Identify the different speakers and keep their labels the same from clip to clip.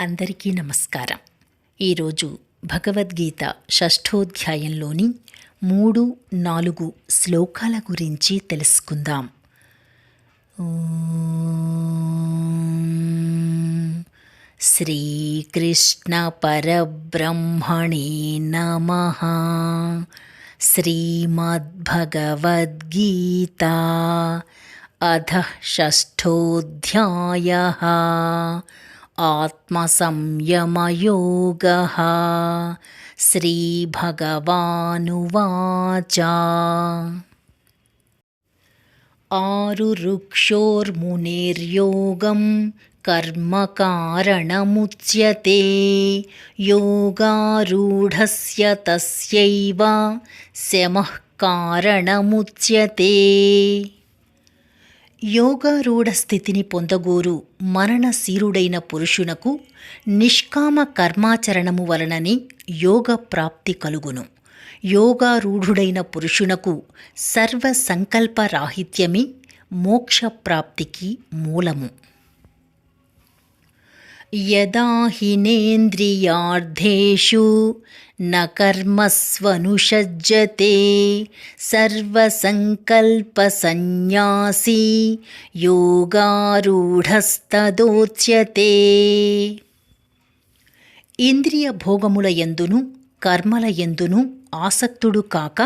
Speaker 1: అందరికీ నమస్కారం. ఈరోజు భగవద్గీత షష్ఠోధ్యాయంలోని 3, 4 శ్లోకాల గురించి తెలుసుకుందాం. శ్రీకృష్ణ పరబ్రహ్మణే నమః. శ్రీమద్భగవద్గీతా అథః షష్ఠోధ్యాయః. ఆత్మసంయమయోగః. శ్రీభగవానువాచ. ఆరురుక్షోర్మునేర్యోగం కర్మకారణముచ్యతే. యోగారూఢస్య తస్యైవ శమః కారణముచ్యతే. యోగారూఢ స్థితిని పొందగోరు మరణశీరుడైన పురుషునకు నిష్కామ కర్మాచరణము వలననే యోగ ప్రాప్తి కలుగును. యోగారూఢుడైన పురుషునకు సర్వ సంకల్పరాహిత్యమే మోక్షప్రాప్తికి మూలము. యదా హినేంద్రియార్థేషు న కర్మస్వనుషజ్జతే సర్వసంకల్పసన్యాసీ యోగారూఢస్తదోచ్యతే. ఇంద్రియ భోగముల యందును కర్మల యందును ఆసక్తుడు కాక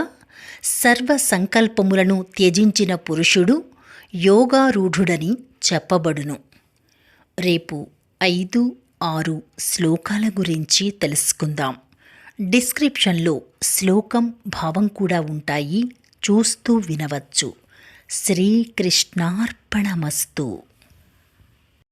Speaker 1: సర్వ సంకల్పములను త్యజించిన పురుషుడు యోగారూఢుడని చెప్పబడును. రేపు 5, 6 శ్లోకాల గురించి తెలుసుకుందాం. డిస్క్రిప్షన్లో శ్లోకం భావం కూడా ఉంటాయి, చూస్తూ వినవచ్చు. శ్రీకృష్ణార్పణమస్తు.